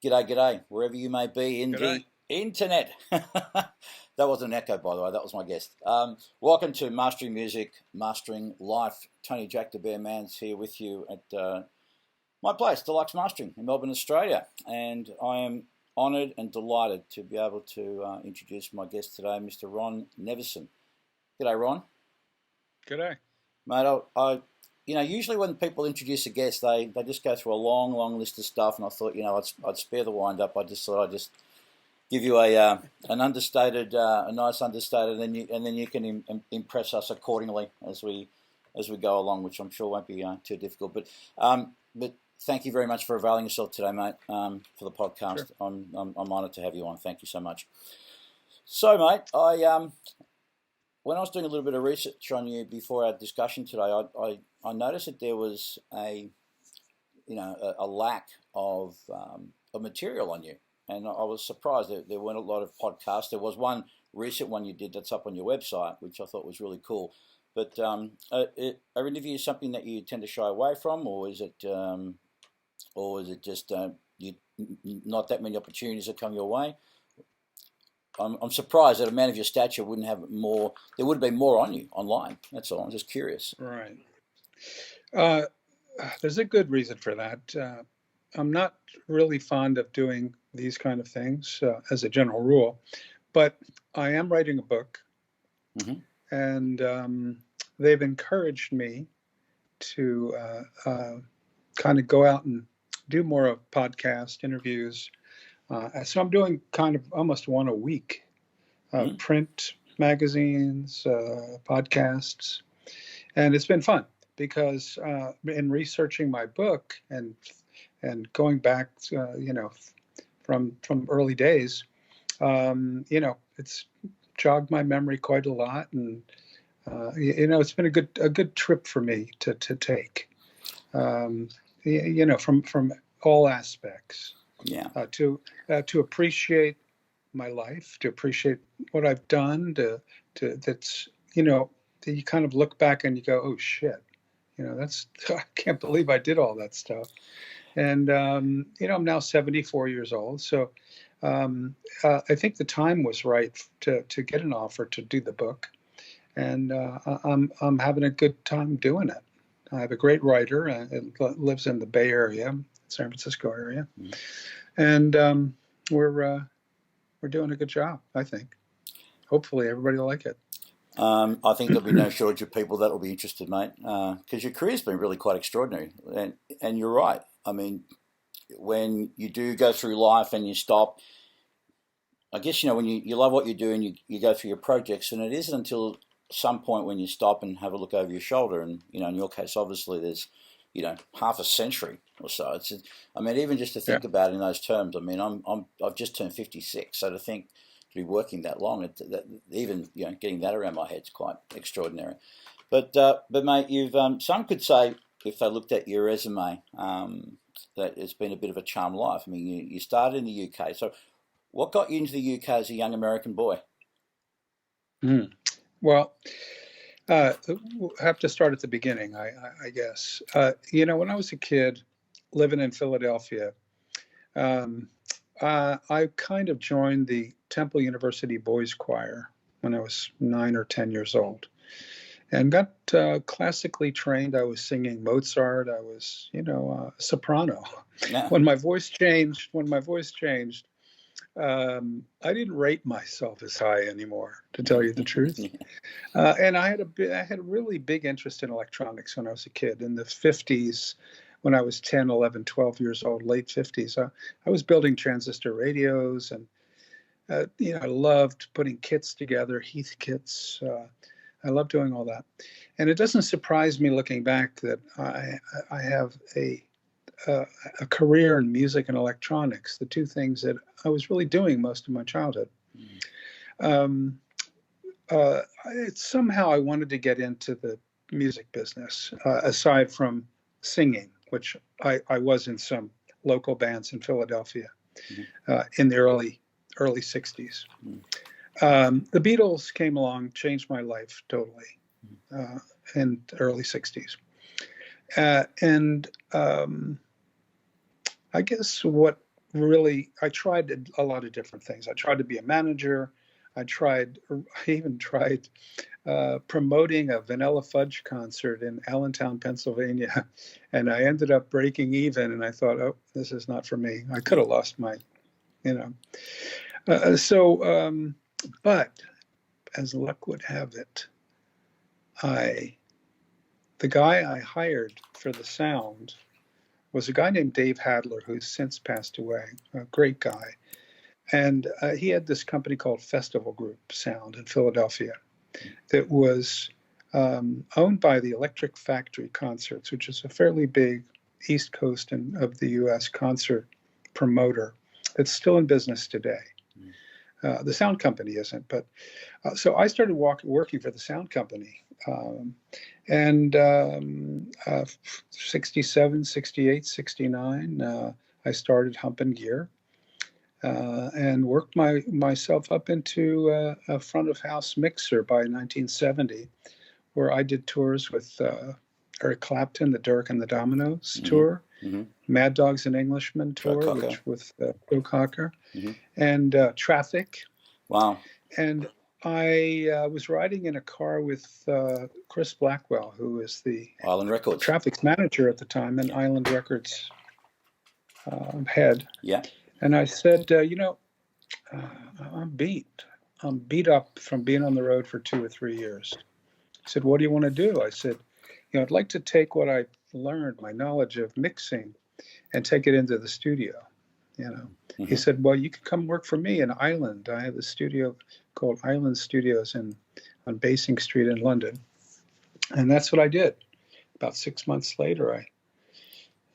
G'day, g'day, wherever you may be in G'day. the internet. That wasn't an echo, by the way, that was my guest. Welcome to Mastering Music, Mastering Life. Tony Jack the Bear Man's here with you at my place, Deluxe Mastering in Melbourne, Australia. And I am honoured and delighted to be able to introduce my guest today, Mr. Ron Nevison. G'day, Ron. G'day. Mate, usually when people introduce a guest, they just go through a long list of stuff, and I thought, I'd spare the wind up. I just thought I'd just give you a nice understated, and then you can impress us accordingly as we go along, which I'm sure won't be too difficult. But thank you very much for availing yourself today, mate, for the podcast. Sure. I'm honoured to have you on. Thank you so much. So, mate, when I was doing a little bit of research on you before our discussion today, I noticed that there was a lack of material on you, and I was surprised that there weren't a lot of podcasts. There was one recent one you did that's up on your website, which I thought was really cool. But are interviews something that you tend to shy away from, or is it just not that many opportunities that come your way? I'm surprised that a man of your stature wouldn't have more. There would have been more on you online. That's all. I'm just curious. Right. There's a good reason for that. I'm not really fond of doing these kind of things as a general rule, but I am writing a book, mm-hmm. and they've encouraged me to kind of go out and do more of podcast interviews. So I'm doing kind of almost one a week, mm-hmm. print magazines, podcasts, and it's been fun because in researching my book and going back, from early days, it's jogged my memory quite a lot, and it's been a good trip for me to take, from all aspects. Yeah. To appreciate my life, to appreciate what I've done, that you kind of look back and you go, oh shit, I can't believe I did all that stuff. And I'm now 74 years old, so I think the time was right to get an offer to do the book, and I'm having a good time doing it. I have a great writer and lives in the Bay Area, San Francisco area, mm-hmm. and we're doing a good job, I think. Hopefully everybody will like it. I think there'll be no shortage of people that will be interested, mate, because your career's been really quite extraordinary, and you're right. I mean, when you do go through life and you stop, I guess, when you love what you do and you go through your projects, and it isn't until some point when you stop and have a look over your shoulder, and in your case, obviously there's half a century or so. Even just to think about it in those terms. I mean, I've just turned 56, so to be working that long, even getting that around my head's quite extraordinary. But mate, you've some could say, if they looked at your resume, that it's been a bit of a charmed life. I mean, you started in the UK. So, what got you into the UK as a young American boy? Well, have to start at the beginning, I guess. When I was a kid living in Philadelphia, I kind of joined the Temple University Boys Choir when I was 9 or 10 years old, and got classically trained. I was singing Mozart. I was, a soprano. Yeah. When my voice changed, I didn't rate myself as high anymore, to tell you the truth. And I had a really big interest in electronics when I was a kid. In the 50s, when I was 10, 11, 12 years old, late 50s, I was building transistor radios, and I loved putting kits together, Heath kits. I love doing all that. And it doesn't surprise me looking back that I have a career in music and electronics, the two things that I was really doing most of my childhood. Somehow I wanted to get into the music business, aside from singing, which I was in some local bands in Philadelphia, mm-hmm. In the early 60s. Mm-hmm. The Beatles came along, changed my life totally, in the early 60s. And I guess what really, I tried a lot of different things. I tried to be a manager. I even tried promoting a Vanilla Fudge concert in Allentown, Pennsylvania, and I ended up breaking even. And I thought, oh, this is not for me. I could have lost my, but as luck would have it, the guy I hired for the sound was a guy named Dave Hadler, who's since passed away, a great guy. And he had this company called Festival Group Sound in Philadelphia that was owned by the Electric Factory Concerts, which is a fairly big East Coast of the U.S. concert promoter that's still in business today. The sound company isn't, but so I started working for the sound company. And 67, 68, 69, I started humping gear and worked myself up into a front of house mixer by 1970, where I did tours with Eric Clapton, the Derek and the Dominoes tour, Mad Dogs and Englishmen tour, which with Joe Cocker, and Traffic. Wow. And I was riding in a car with Chris Blackwell, who is the Island Records Traffic's manager at the time and Island Records head. Yeah. And I said, I'm beat. I'm beat up from being on the road for 2 or 3 years. He said, what do you want to do? I said, I'd like to take what I've learned, my knowledge of mixing, and take it into the studio. He said, well, you can come work for me in Island. I have a studio called Island Studios on Basing Street in London. And that's what I did. About 6 months later,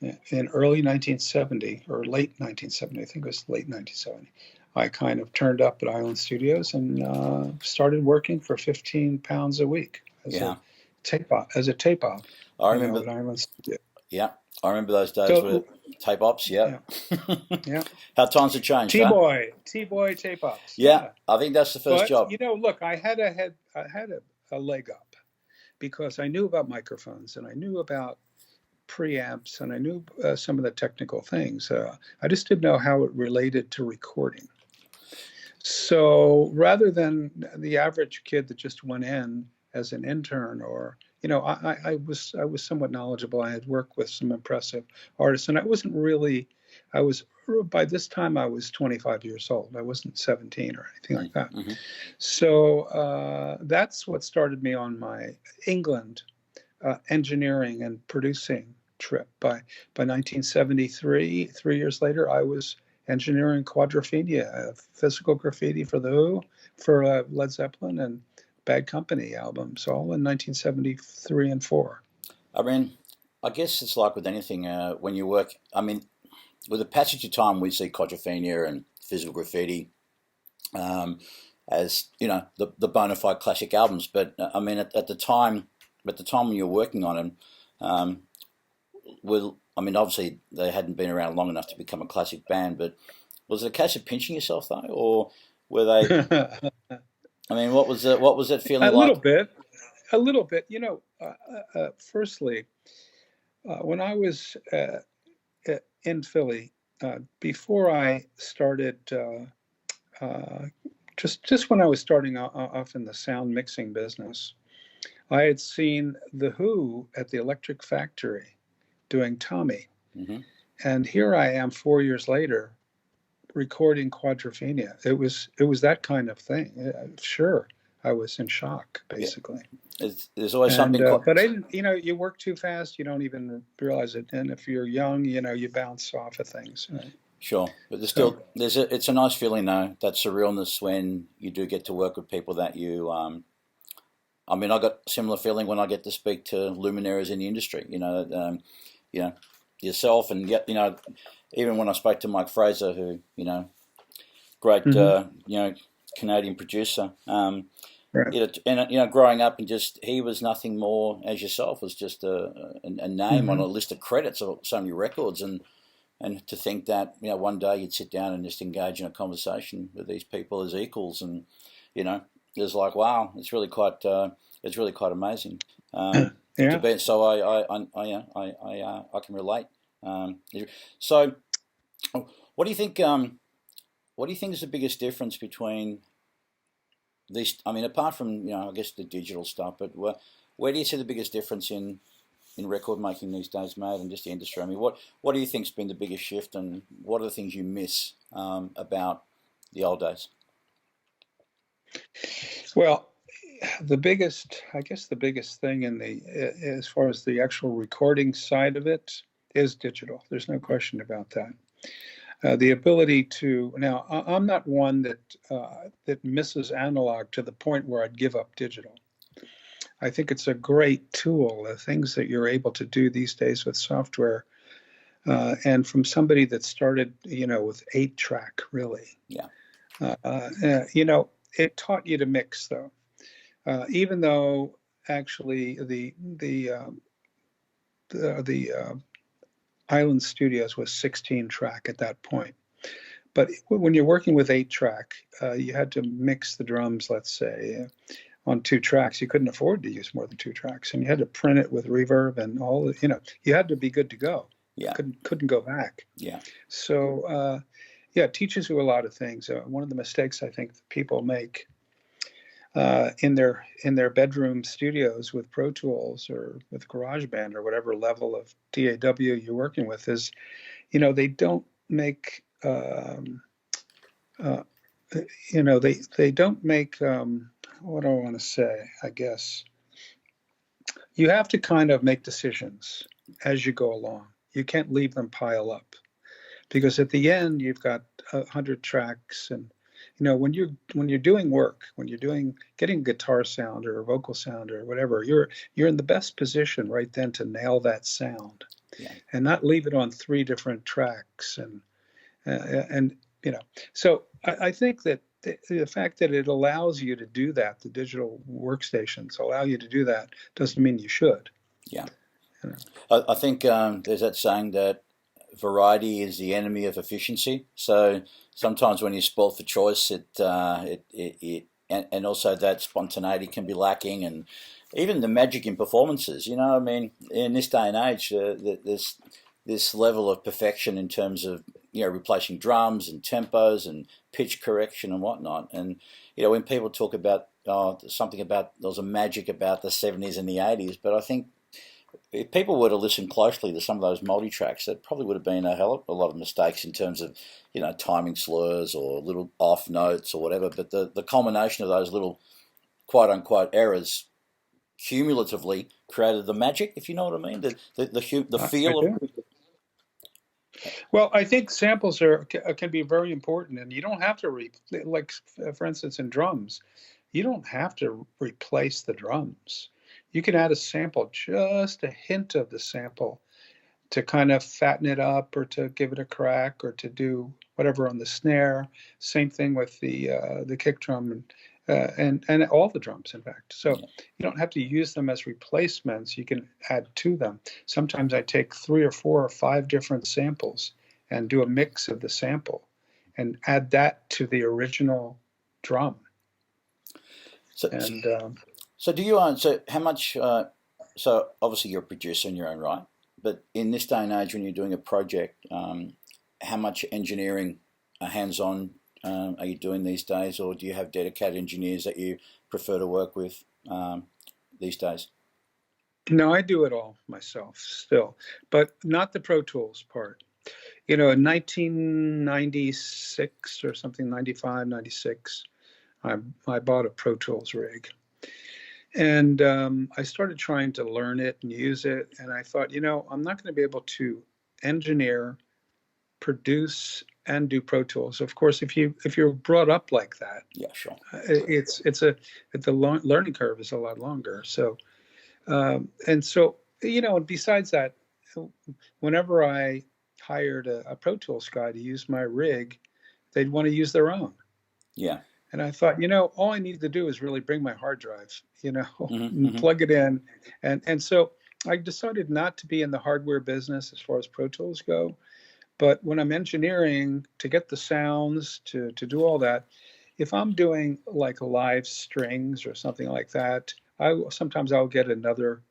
in early 1970, or late 1970, I think it was late 1970, I kind of turned up at Island Studios and started working for £15 a week as a tape op. I remember at Island Studios. Yeah, I remember those days with tape ops. Yeah. How times have changed. T-boy tape ops. Yeah, I think that's the first job. Look, I had a leg up because I knew about microphones and I knew about preamps and I knew some of the technical things. I just didn't know how it related to recording. So rather than the average kid that just went in as an intern, or I was somewhat knowledgeable. I had worked with some impressive artists, and by this time I was 25 years old. I wasn't 17 or anything like that. So that's what started me on my England engineering and producing trip. By 1973, 3 years later, I was engineering Quadrophenia, physical graffiti for The Who, for Led Zeppelin, and Bad Company albums, all in 1973 and 4. I mean, I guess it's like with anything, when you work, I mean, with the passage of time, we see Quadrophenia and physical graffiti as, the bona fide classic albums. But, I mean, at the time when you're working on them, obviously they hadn't been around long enough to become a classic band, but was it a case of pinching yourself, though? Or were they... I mean, what was that feeling like? A little bit. Firstly, when I was in Philly, before I started, just when I was starting off in the sound mixing business, I had seen The Who at the Electric Factory doing Tommy. And here I am 4 years later, recording Quadrophenia. It was that kind of thing. Sure, I was in shock, basically. Yeah. There's always something. But I didn't. You work too fast. You don't even realize it. And if you're young, you bounce off of things. Right? Sure, but it's a nice feeling though, that surrealness when you do get to work with people that you. I mean, I got a similar feeling when I get to speak to luminaries in the industry. Yourself, and even when I spoke to Mike Fraser, who, great, Canadian producer, and growing up and he was nothing more as yourself, was just a name on a list of credits of so many records, and to think that, one day you'd sit down and just engage in a conversation with these people as equals, and, it's like, wow, it's really quite amazing. Yeah. So I can relate. So, what do you think? What do you think is the biggest difference between these? I mean, apart from I guess the digital stuff, but where do you see the biggest difference in record making these days, mate, and just the industry? I mean, what do you think's been the biggest shift, and what are the things you miss about the old days? Well, I guess the biggest thing as far as the actual recording side of it is digital. There's no question about that. The ability to now, I'm not one that misses analog to the point where I'd give up digital. I think it's a great tool. The things that you're able to do these days with software, and from somebody that started, with 8-track, really. Yeah. It taught you to mix, though. Even though actually the Island Studios was 16-track at that point. But when you're working with 8-track, you had to mix the drums, let's say, on 2 tracks. You couldn't afford to use more than 2 tracks, and you had to print it with reverb and all. You had to be good to go. Yeah. Couldn't go back. Yeah. So it teaches you a lot of things. One of the mistakes I think that people make in their bedroom studios with Pro Tools or with GarageBand or whatever level of DAW you're working with is, they don't make they don't make what do I want to say? I guess you have to kind of make decisions as you go along. You can't leave them pile up, because at the end you've got 100 tracks, and when you're doing work, when you're getting guitar sound or a vocal sound or whatever, you're in the best position right then to nail that sound. Yeah. And not leave it on 3 different tracks. And so I think that the fact that it allows you to do that, the digital workstations allow you to do that, doesn't mean you should. Yeah. I think there's that saying that variety is the enemy of efficiency. So sometimes when you're spoilt for choice, and also that spontaneity can be lacking, and even the magic in performances. I mean, in this day and age, there's this level of perfection in terms of replacing drums and tempos and pitch correction and whatnot. And when people talk about something about there was a magic about the 70s and the 80s, but I think if people were to listen closely to some of those multi-tracks, there probably would have been a hell of a lot of mistakes in terms of, timing slurs or little off notes or whatever. But the culmination of those little quote-unquote errors cumulatively created the magic, if you know what I mean, the feel of it. Well, I think samples can be very important, and you don't have to like, for instance, in drums, you don't have to replace the drums. You can add a sample, just a hint of the sample, to kind of fatten it up or to give it a crack or to do whatever on the snare. Same thing with the kick drum and all the drums, in fact. So you don't have to use them as replacements. You can add to them. Sometimes I take 3 or 4 or 5 different samples and do a mix of the sample and add that to the original drum. So do you so how much so obviously you're a producer in your own right, but in this day and age when you're doing a project, how much engineering hands-on are you doing these days, or do you have dedicated engineers that you prefer to work with these days? No, I do it all myself still, but not the Pro Tools part. In 1996 or something, 95, 96, I bought a Pro Tools rig. And I started trying to learn it and use it. And I thought, I'm not going to be able to engineer, produce, and do Pro Tools. Of course, if you're brought up like that, yeah, sure, the learning curve is a lot longer. So, and besides that, whenever I hired a Pro Tools guy to use my rig, they'd want to use their own. Yeah. And I thought, all I need to do is really bring my hard drive, Mm-hmm. plug it in. And so I decided not to be in the hardware business as far as Pro Tools go. But when I'm engineering to get the sounds, to do all that, if I'm doing like live strings or something like that, sometimes I'll get another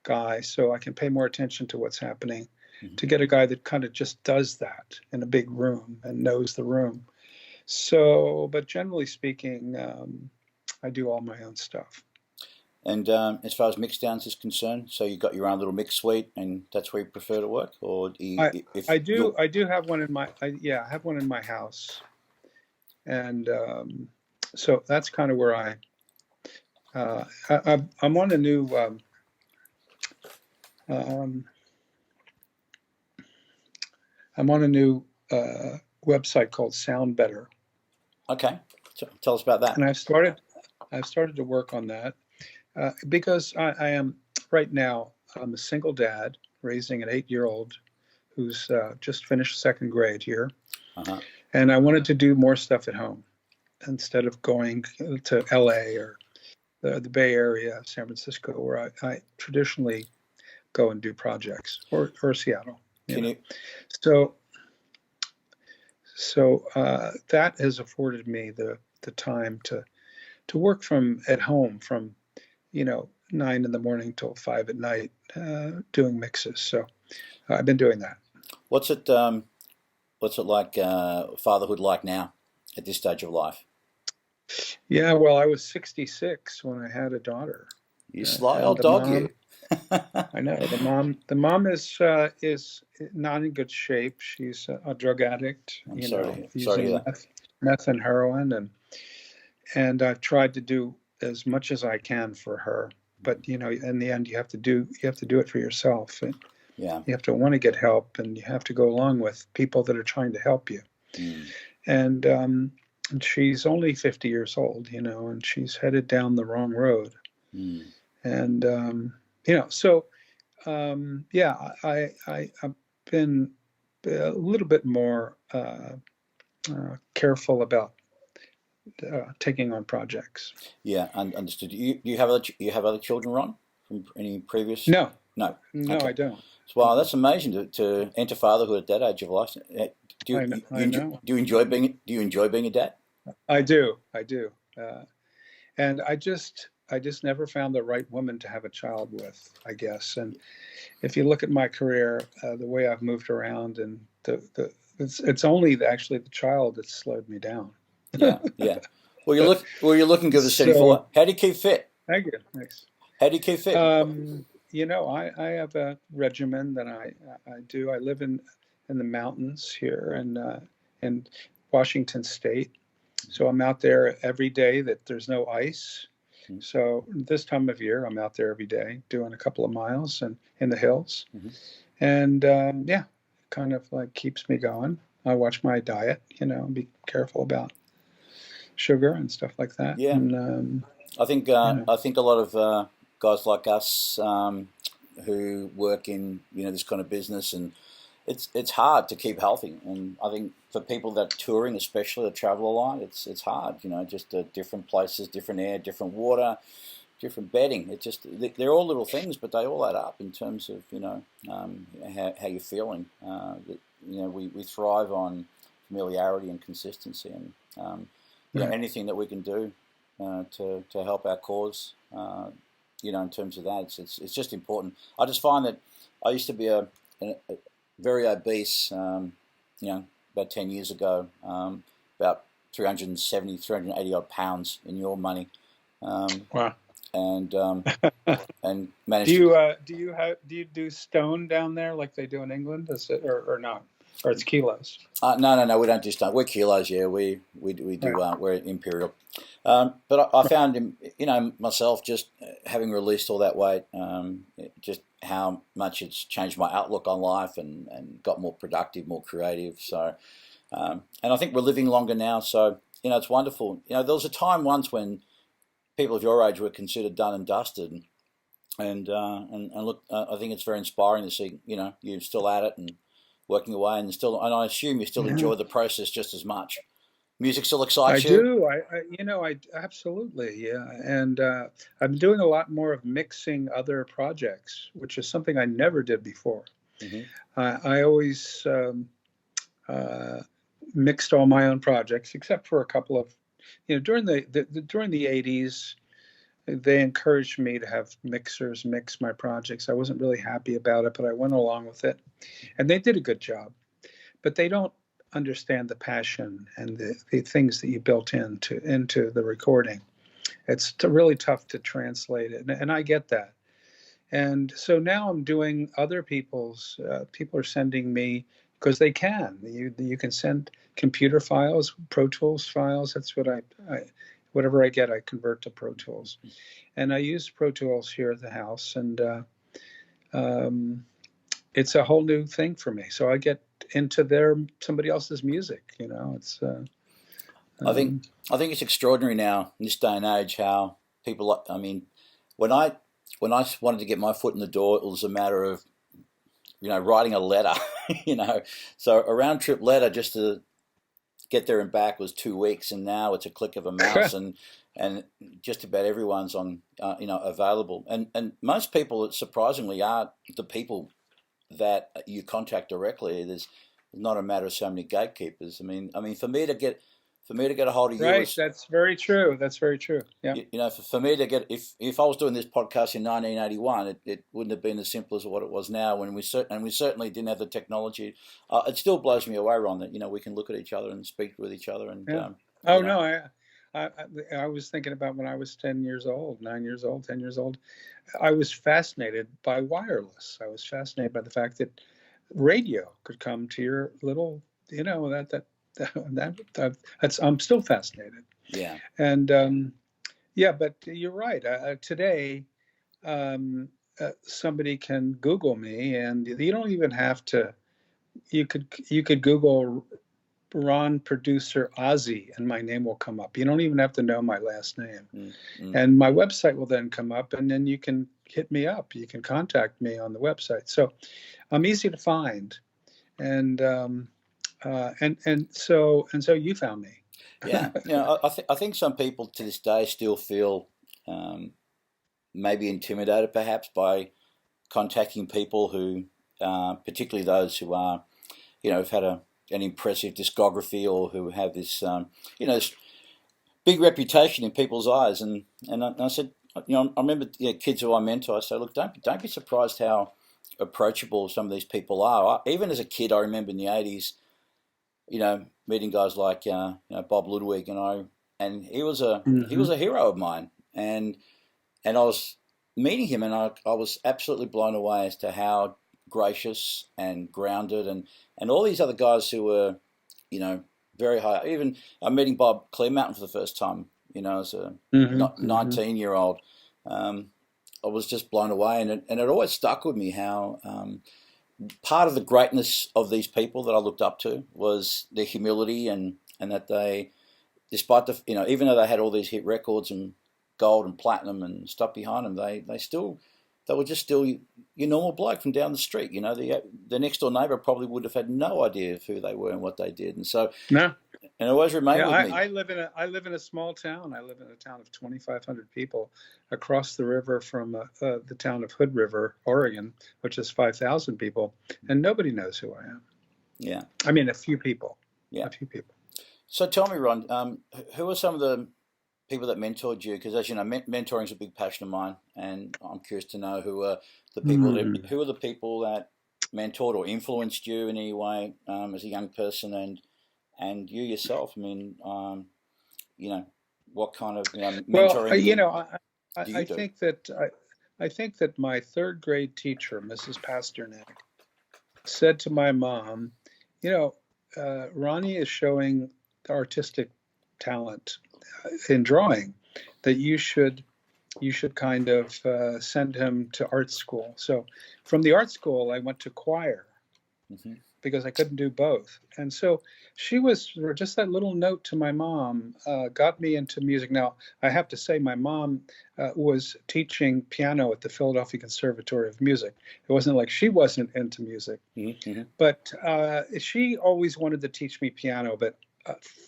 guy, so I can pay more attention to what's happening. To get a guy that kind of just does that in a big room and knows the room. So, but generally speaking, I do all my own stuff. And as far as mixdowns is concerned, so you got your own little mix suite, and that's where you prefer to work, or I do have one in my I have one in my house, and so that's kind of where I'm on a new I'm on a new website called Sound Better. Okay, tell us about that. And I've started to work on that because I am right now. I'm a single dad raising an 8-year-old who's just finished 2nd grade here, and I wanted to do more stuff at home instead of going to LA or the Bay Area, San Francisco, where I traditionally go and do projects, or Seattle. So that has afforded me the time to work from at home from 9 in the morning till 5 at night doing mixes. So I've been doing that. What's it like fatherhood like now at this stage of life? Yeah, well, I was 66 when I had a daughter. You sly old dog, you. I know the mom is not in good shape. She's a drug addict. Using meth and heroin, and I've tried to do as much as I can for her. But in the end, you have to do it for yourself. And you have to want to get help, and you have to go along with people that are trying to help you. And she's only 50 years old, and she's headed down the wrong road. And so I've been a little bit more careful about taking on projects. Yeah, understood. You have other children, Ron, from any previous? No, okay. I don't. Wow, that's amazing to enter fatherhood at that age of life. Do you enjoy being a dad? I do, and I just never found the right woman to have a child with, I guess. And if you look at my career, the way I've moved around, and it's only actually the child that slowed me down. Yeah. Well, you're looking good at 74. How do you keep fit? Thank you. Thanks. How do you keep fit? I have a regimen that I do. I live in the mountains here in Washington State, so I'm out there every day that there's no ice. So this time of year, I'm out there every day doing a couple of miles and in the hills, and kind of like keeps me going. I watch my diet, be careful about sugar and stuff like that. Yeah, and, I think a lot of guys like us who work in this kind of business, and it's hard to keep healthy. And I think for people that are touring, especially that travel a lot, it's hard. Just different places, different air, different water, different bedding. It just they're all little things, but they all add up in terms of how you're feeling. We thrive on familiarity and consistency, and anything that we can do to help our cause, in terms of that, it's just important. I just find that I used to be a very obese, about 10 years ago, about 370, 380 odd pounds in your money. Wow. And managed. Do you do stone down there like they do in England? Is it or not? Or it's kilos? No, we don't do stone. We're kilos. Yeah, we do. Right. We're imperial. But I found myself just having released all that weight, just how much it's changed my outlook on life and got more productive, more creative. So, and I think we're living longer now. So it's wonderful. There was a time once when people of your age were considered done and dusted, and look, I think it's very inspiring to see you're still at it and working away, and I assume you still enjoy the process just as much. Music still excites you? I do. I absolutely, yeah. And I'm doing a lot more of mixing other projects, which is something I never did before. I always mixed all my own projects, except for a couple of, during the 80s, they encouraged me to have mixers mix my projects. I wasn't really happy about it, but I went along with it, and they did a good job. But they don't understand the passion and the things that you built into the recording. It's really tough to translate it, and I get that. And so now I'm doing other people's. People are sending me because they can. You can send computer files, Pro Tools files. That's what I whatever I get, I convert to Pro Tools, and I use Pro Tools here at the house, and it's a whole new thing for me. So I get into somebody else's music. It's. I think it's extraordinary now in this day and age how people. I mean, when I wanted to get my foot in the door, it was a matter of writing a letter. So a round trip letter just to get there and back was 2 weeks, and now it's a click of a mouse, and just about everyone's on available. And most people, surprisingly, are the people that you contact directly. There's not a matter of so many gatekeepers. I mean, for me to get a hold of you, right? That's very true. That's very true. Yeah. For me to get, if I was doing this podcast in 1981, it wouldn't have been as simple as what it was now. When we certainly didn't have the technology. It still blows me away, Ron, that we can look at each other and speak with each other. And yeah. No, I was thinking about when I was 10 years old, 9 years old, 10 years old. I was fascinated by wireless. I was fascinated by the fact that radio could come to your little, that's I'm still fascinated. Yeah. And but you're right. Today, somebody can Google me, and you don't even have to. You could Google Ron producer Ozzy, and my name will come up. You don't even have to know my last name, and my website will then come up, and then you can hit me up. You can contact me on the website. So I'm easy to find, and so you found me. Yeah. I think some people to this day still feel maybe intimidated perhaps by contacting people who, particularly those who are, have had an impressive discography or who have this, this big reputation in people's eyes. And I said, I remember kids who I mentor, I say, look, don't be surprised how approachable some of these people are. Even as a kid, I remember in the 80s, meeting guys like Bob Ludwig, and he was a hero of mine, and I was meeting him, and I was absolutely blown away as to how gracious and grounded, and all these other guys who were, very high. Even I'm meeting Bob Clearmountain for the first time, as a 19-year-old. I was just blown away, and it always stuck with me how. Part of the greatness of these people that I looked up to was their humility and that they, despite the, even though they had all these hit records and gold and platinum and stuff behind them, they were just still your normal bloke from down the street. The next door neighbour probably would have had no idea of who they were and what they did, and so and it always remained with me. I live in a small town. I live in a town of 2,500 people across the river from the town of Hood River, Oregon, which is 5,000 people, and nobody knows who I am. Yeah, I mean a few people. Yeah, a few people. So tell me, Ron, who are some of the people that mentored you? Because as you know, mentoring is a big passion of mine, and I'm curious to know who are the people that mentored or influenced you in any way as a young person, and you yourself. I mean, what kind of mentoring? Well, I think that my third grade teacher, Mrs. Pasternak, said to my mom, Ronnie is showing artistic talent in drawing, that you should kind of send him to art school. So from the art school, I went to choir. Because I couldn't do both. And so she was just that little note to my mom got me into music. Now, I have to say my mom was teaching piano at the Philadelphia Conservatory of Music. It wasn't like she wasn't into music, but she always wanted to teach me piano, but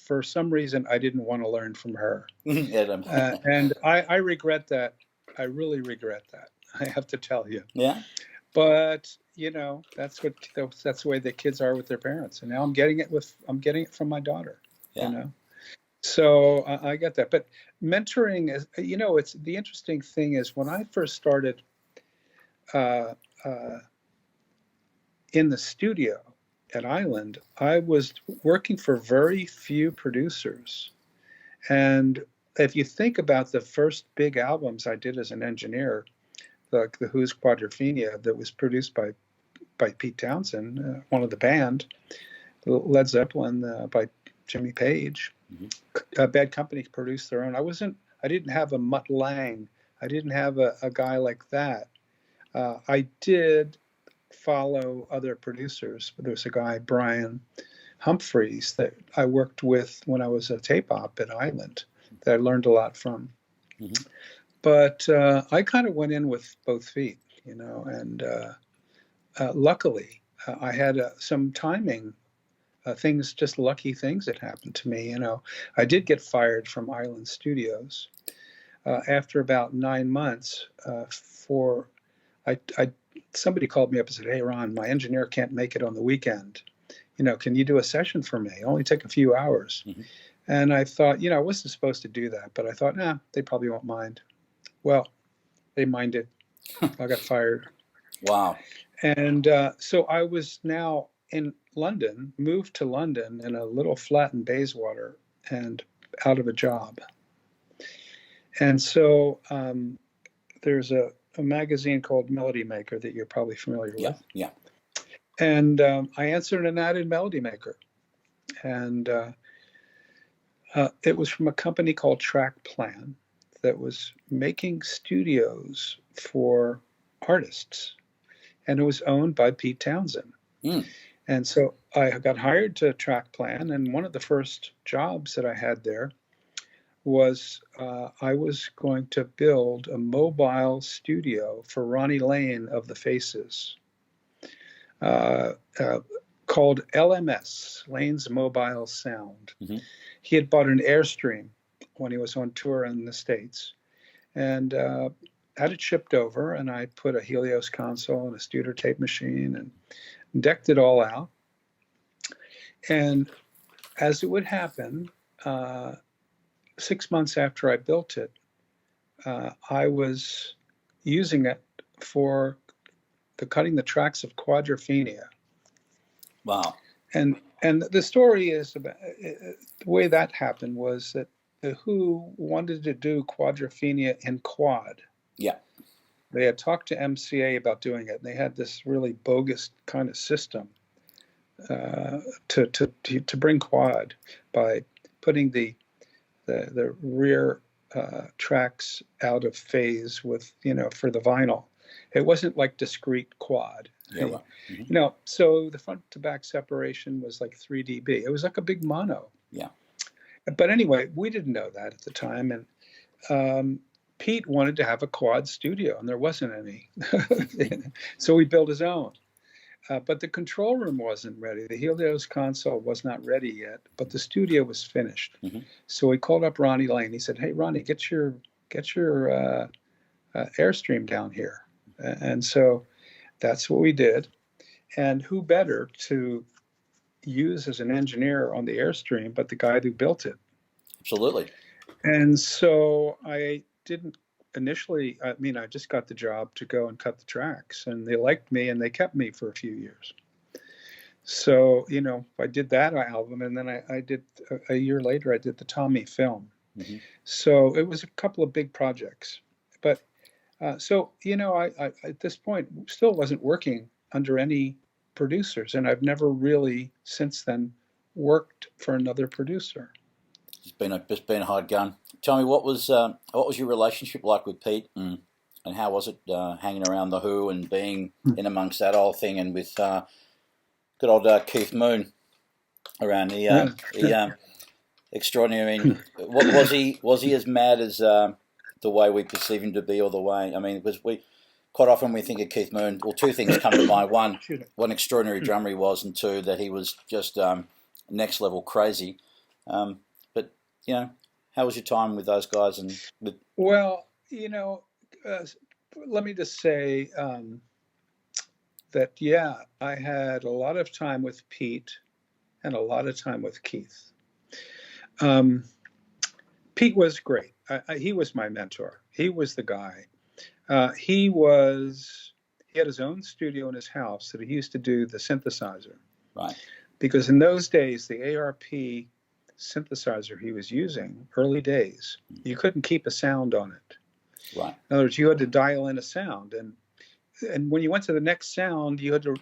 for some reason I didn't want to learn from her. And I regret that. I really regret that. I have to tell you. Yeah. But that's the way the kids are with their parents, and now I'm getting it from my daughter. Yeah. So I get that. But mentoring is, it's the interesting thing is when I first started uh, uh, in the studio at Island, I was working for very few producers. And if you think about the first big albums I did as an engineer, like the Who's Quadrophenia, that was produced by Pete Townsend, one of the band, Led Zeppelin by Jimmy Page. Bad Company produced their own. I didn't have a Mutt Lange. I didn't have a guy like that. I did follow other producers. There was a guy, Brian Humphreys, that I worked with when I was a tape op at Island that I learned a lot from. Mm-hmm. But I kind of went in with both feet, and luckily I had some timing things, just lucky things that happened to me. I did get fired from Island Studios after about 9 months somebody called me up and said, "Hey, Ron, my engineer can't make it on the weekend. Can you do a session for me? Only take a few hours." Mm-hmm. And I thought, I wasn't supposed to do that, but I thought, they probably won't mind. Well, they minded. I got fired. Wow. And so I was now in London, moved to London in a little flat in Bayswater and out of a job. And so there's a magazine called Melody Maker that you're probably familiar with. Yeah. And I answered an ad in Melody Maker. And it was from a company called Track Plan that was making studios for artists. And it was owned by Pete Townsend. Mm. And so I got hired to Track Plan. And one of the first jobs that I had there was I was going to build a mobile studio for Ronnie Lane of the Faces called LMS, Lane's Mobile Sound. Mm-hmm. He had bought an Airstream when he was on tour in the States and had it shipped over. And I put a Helios console and a Studer tape machine and decked it all out. And as it would happen, 6 months after I built it, I was using it for cutting the tracks of Quadrophenia. Wow. And the story is about the way that happened was that the Who wanted to do Quadrophenia in quad. Yeah. They had talked to MCA about doing it. And they had this really bogus kind of system to bring quad by putting the rear tracks out of phase with, for the vinyl. It wasn't like discrete quad. Yeah, right. Mm-hmm. So the front to back separation was like 3 dB. It was like a big mono. Yeah. But anyway, we didn't know that at the time. And Pete wanted to have a quad studio, and there wasn't any. So we built his own. But the control room wasn't ready. The Helios console was not ready yet, but the studio was finished. Mm-hmm. So we called up Ronnie Lane. He said, "Hey, Ronnie, get your Airstream down here." And so that's what we did. And who better to use as an engineer on the Airstream but the guy who built it? Absolutely. And so I didn't initially, I just got the job to go and cut the tracks, and they liked me and they kept me for a few years. So, I did that album, and then I did, a year later, I did the Tommy film. Mm-hmm. So it was a couple of big projects. But so, I at this point still wasn't working under any producers, and I've never really since then worked for another producer. It's been a hard gun. Tell me, what was your relationship like with Pete, and how was it hanging around the Who and being in amongst that whole thing, and with good old Keith Moon around the extraordinary. I mean, was he as mad as the way we perceive him to be, or the way? I mean, quite often we think of Keith Moon. Well, two things come to mind: one, what an extraordinary drummer he was, and two, that he was just next level crazy. But how was your time with those guys? Well, let me just say that I had a lot of time with Pete and a lot of time with Keith. Pete was great. He was my mentor. He was the guy. He had his own studio in his house that he used to do the synthesizer. Right. Because in those days, the ARP synthesizer he was using, early days, you couldn't keep a sound on it. Right. In other words, you had to dial in a sound, and when you went to the next sound, you had to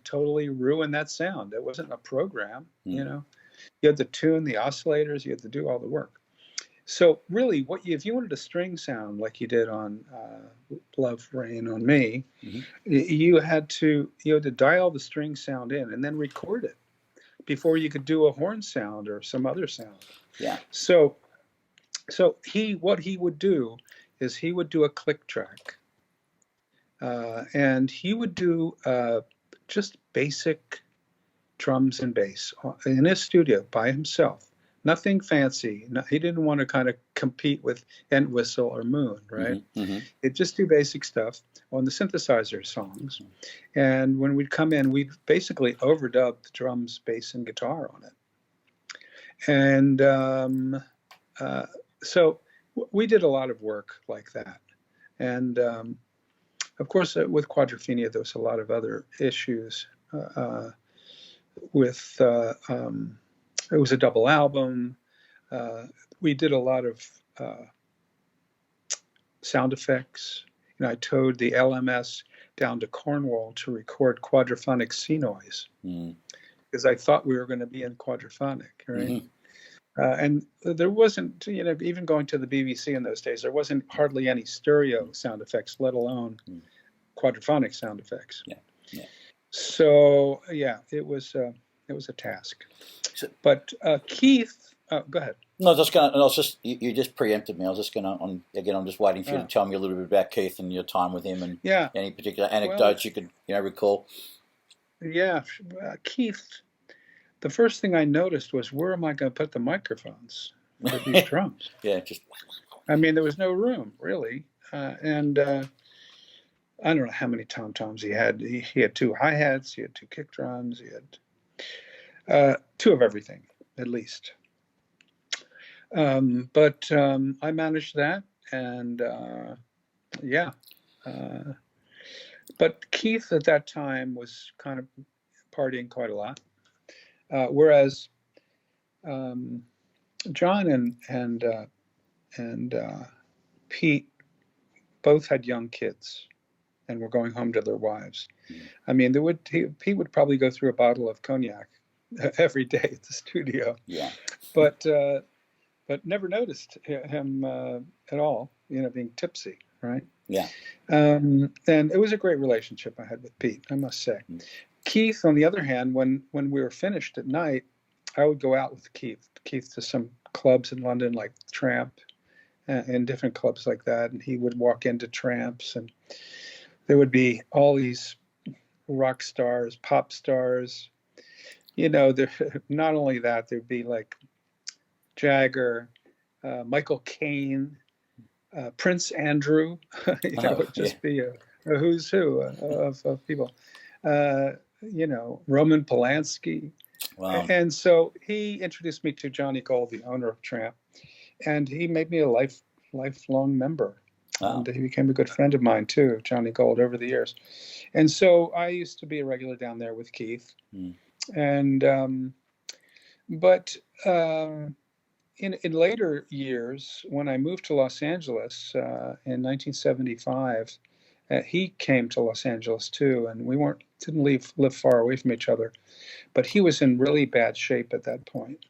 totally ruin that sound. It wasn't a program, you know. You had to tune the oscillators. You had to do all the work. So really, if you wanted a string sound like you did on "Love Rain on Me," you had to dial the string sound in and then record it before you could do a horn sound or some other sound. Yeah. So what he would do is he would do a click track, and he would do just basic drums and bass in his studio by himself. Nothing fancy. No, he didn't want to kind of compete with Entwistle or Moon, right? He'd just do basic stuff on the synthesizer songs. And when we'd come in, we'd basically overdub the drums, bass, and guitar on it. And so we did a lot of work like that. And of course, with Quadrophenia, there was a lot of other issues with it was a double album. We did a lot of sound effects. I towed the LMS down to Cornwall to record quadraphonic sea noise because I thought we were going to be in quadraphonic, right? And there wasn't, even going to the BBC in those days, there wasn't hardly any stereo sound effects, let alone quadraphonic sound effects. Yeah. So yeah, it was a task. But Keith, go ahead. No, you just preempted me. I was just gonna, I'm just waiting for you to tell me a little bit about Keith and your time with him and any particular anecdotes you could, recall. Yeah, Keith. The first thing I noticed was, where am I going to put the microphones for these drums? I mean, there was no room really, and I don't know how many tom-toms he had. He had 2 hi-hats, he had 2 kick drums, he had 2 of everything, at least. But I managed that, and but Keith at that time was kind of partying quite a lot, whereas John and Pete both had young kids and were going home to their wives. I mean, Pete would probably go through a bottle of cognac every day at the studio. Yeah. But never noticed him at all, being tipsy, right? Yeah. And it was a great relationship I had with Pete, I must say. Keith, on the other hand, when we were finished at night, I would go out with Keith to some clubs in London, like Tramp, and different clubs like that. And he would walk into Tramps, and there would be all these rock stars, pop stars. There, not only that, there'd be like Jagger, Michael Caine, Prince Andrew. It would just be a who's who of people. Roman Polanski. Wow. And so he introduced me to Johnny Gold, the owner of Tramp, and he made me a lifelong member. Wow. And he became a good friend of mine too, Johnny Gold, over the years. And so I used to be a regular down there with Keith. And but in later years, when I moved to Los Angeles in 1975, he came to Los Angeles too, and we didn't live far away from each other. But he was in really bad shape at that point.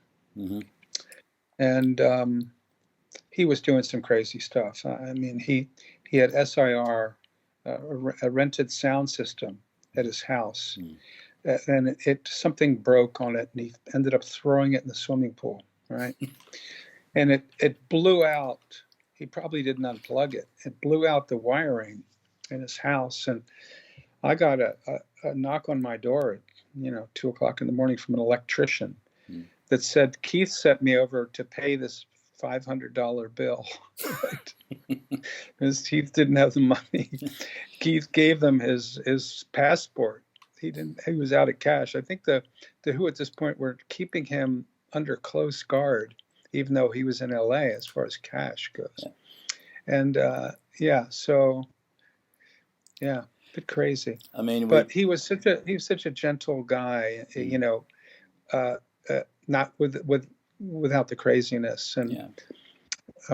And he was doing some crazy stuff. I mean, he had SIR, a rented sound system at his house, and something broke on it, and he ended up throwing it in the swimming pool, right? And it blew out. He probably didn't unplug it. It blew out the wiring in his house, and I got a knock on my door at 2:00 in the morning from an electrician that said Keith sent me over to pay this $500 bill, because Keith didn't have the money. Keith gave them his passport. He was out of cash. I think the Who at this point were keeping him under close guard. even though he was in LA as far as cash goes. Yeah. And so a bit crazy. I mean, but he was such a gentle guy, you know, not without the craziness. And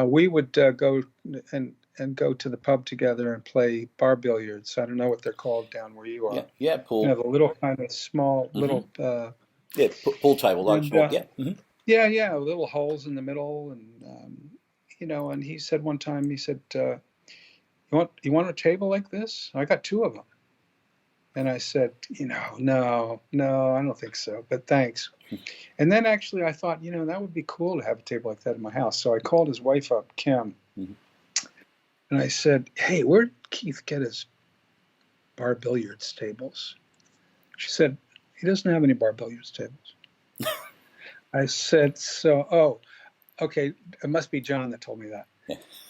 we would go and go to the pub together and play bar billiards. I don't know what they're called down where you are. Yeah, pool. You know, the little kind of small little. Pool table, like small. Yeah, little holes in the middle, and you know. And he said one time, he said, "You want a table like this? I got 2 of them." And I said, you know, no, I don't think so, but thanks. And then actually I thought, you know, that would be cool to have a table like that in my house. So I called his wife up, Kim, and I said, hey, where did Keith get his bar billiards tables? She said, he doesn't have any bar billiards tables. I said, okay, it must be John that told me that.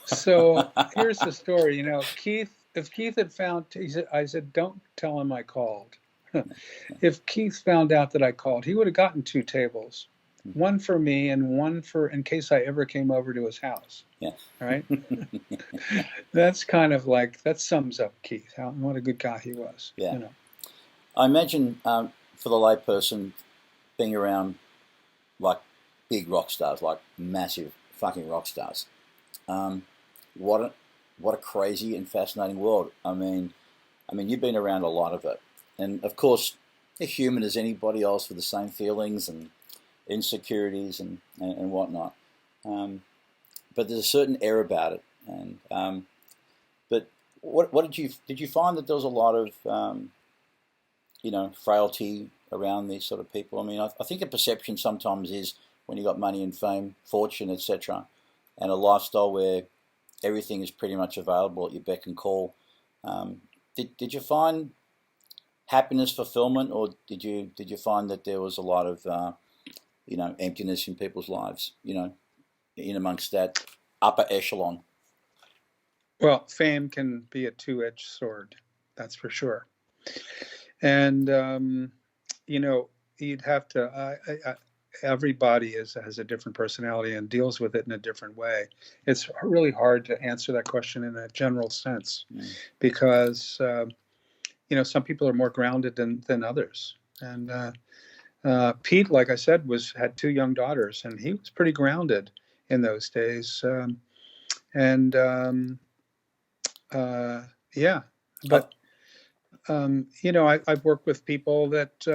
So here's the story, you know, if Keith had found, I said, don't tell him I called. If Keith found out that I called, he would have gotten 2 tables, one for me and one for in case I ever came over to his house. Yeah. Right. That's kind of like, that sums up Keith. What a good guy he was. Yeah. You know. I imagine for the layperson being around like big rock stars, like massive fucking rock stars, what a crazy and fascinating world. I mean, you've been around a lot of it, and of course, you're human as anybody else with the same feelings and insecurities and whatnot. But there's a certain air about it. And but what did you find that there was a lot of frailty around these sort of people? I mean, I think a perception sometimes is when you got money and fame, fortune, etc., and a lifestyle where everything is pretty much available at your beck and call. Did you find happiness, fulfillment, or did you find that there was a lot of emptiness in people's lives? You know, in amongst that upper echelon. Well, fame can be a 2-edged sword, that's for sure. And you'd have to. Everybody has a different personality and deals with it in a different way. It's really hard to answer that question in a general sense, because some people are more grounded than others. And Pete, like I said, had 2 young daughters, and he was pretty grounded in those days. But I've worked with people that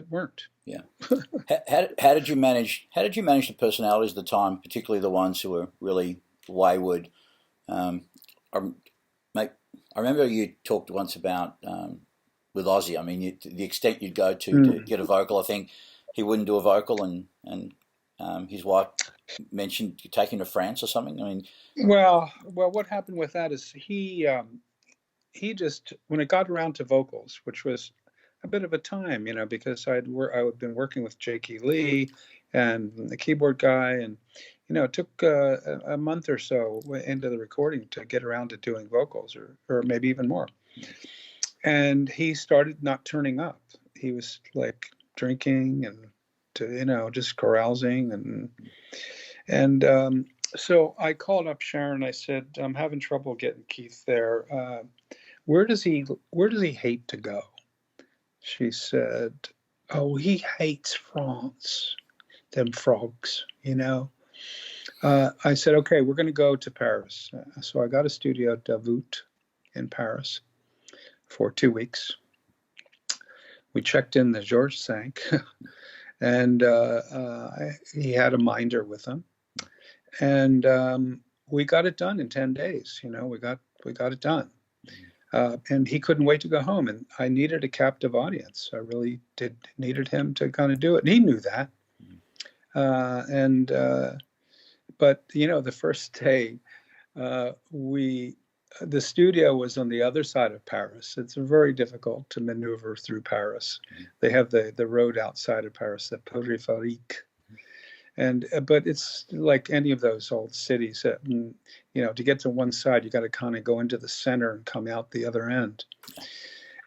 weren't. Yeah. How did you manage the personalities of the time, particularly the ones who were really wayward? I remember you talked once about with Ozzy. I mean, the extent you'd go to get a vocal. I think he wouldn't do a vocal, and his wife mentioned you taking to France or something. I mean, well, what happened with that is he just, when it got around to vocals, which was a bit of a time, because I had been working with Jakey Lee and the keyboard guy, and it took a month or so into the recording to get around to doing vocals, or maybe even more. And he started not turning up. He was like drinking and just carousing, and so I called up Sharon. I said, I'm having trouble getting Keith there. Where does he hate to go? She said, oh, he hates France, them frogs, I said, okay, we're going to go to Paris. So I got a studio at Davout in Paris for 2 weeks. We checked in the Georges V, and he had a minder with him. And we got it done in 10 days. We got it done. And he couldn't wait to go home, and I needed a captive audience. I really needed him to kind of do it, and he knew that. But the first day, the studio was on the other side of Paris. It's very difficult to maneuver through Paris. They have the road outside of Paris, the périphérique. But it's like any of those old cities that, to get to one side, you got to kind of go into the center and come out the other end.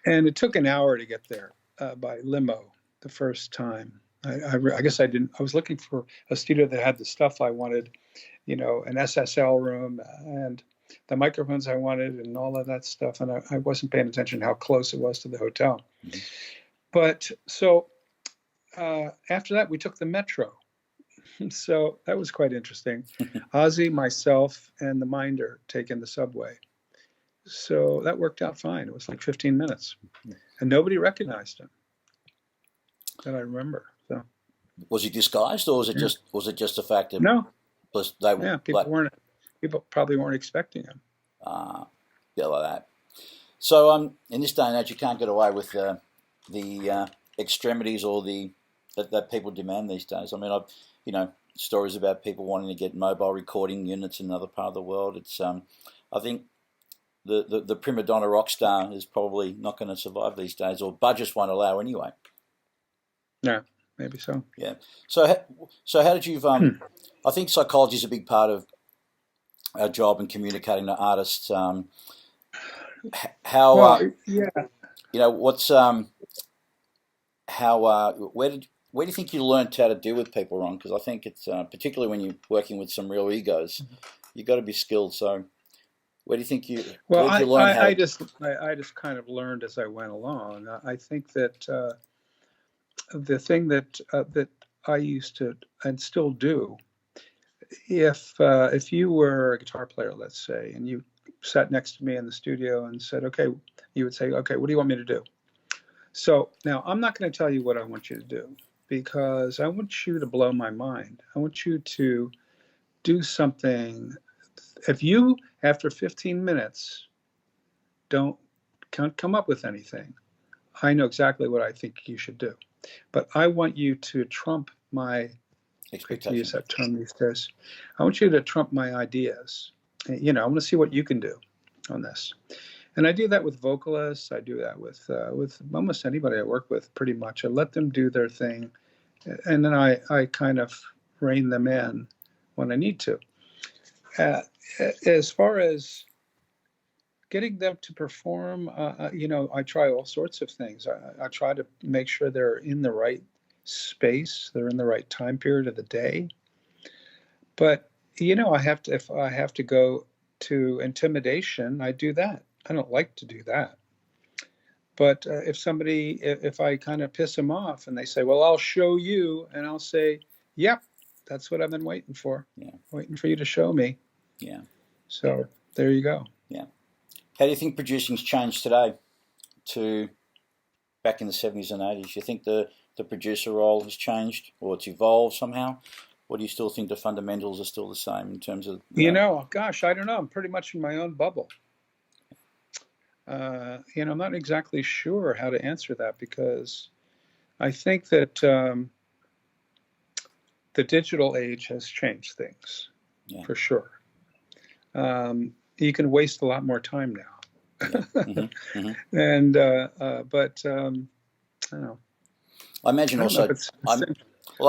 And it took an hour to get there by limo the first time. I guess I didn't. I was looking for a studio that had the stuff I wanted, an SSL room and the microphones I wanted and all of that stuff. And I wasn't paying attention how close it was to the hotel. Mm-hmm. But so after that, we took the metro. So that was quite interesting. Ozzy, myself, and the Minder taking the subway. So that worked out fine. It was like 15 minutes, and nobody recognized him that I remember. So was he disguised, or was it just the fact that no, people probably weren't expecting him. Yeah, like that. So in this day and age, you can't get away with the extremities or that people demand these days. I mean, I've stories about people wanting to get mobile recording units in another part of the world. It's I think the prima donna rock star is probably not going to survive these days, or budgets won't allow anyway. Yeah, maybe so. Yeah. So how did you? I think psychology is a big part of our job in communicating to artists. What's where do you think you learned how to deal with people, Ron? Because I think it's particularly when you're working with some real egos, you got to be skilled. So where do you think you? Well, I just kind of learned as I went along. I think that the thing that I used to and still do, if you were a guitar player, let's say, and you sat next to me in the studio and said, okay, you would say, okay, what do you want me to do? So now I'm not going to tell you what I want you to do, because I want you to blow my mind. I want you to do something. If you, after 15 minutes, can't come up with anything, I know exactly what I think you should do. But I want you to trump my, I hate to use that term these days, I want you to trump my ideas. I want to see what you can do on this. And I do that with vocalists. I do that with almost anybody I work with, pretty much. I let them do their thing, and then I kind of rein them in when I need to. As far as getting them to perform, I try all sorts of things. I try to make sure they're in the right space, they're in the right time period of the day. But if I have to go to intimidation, I do that. I don't like to do that. But if I kind of piss them off and they say, well, I'll show you, and I'll say, yep, that's what I've been waiting for. Yeah. Waiting for you to show me. Yeah. So there you go. Yeah. How do you think producing's changed today to back in the 70s and 80s? You think the producer role has changed, or it's evolved somehow? Or do you still think the fundamentals are still the same in terms of... Gosh, I don't know. I'm pretty much in my own bubble. I'm not exactly sure how to answer that, because I think that the digital age has changed things, for sure. You can waste a lot more time now. Mm-hmm, mm-hmm. And but I don't know. I imagine also. I don't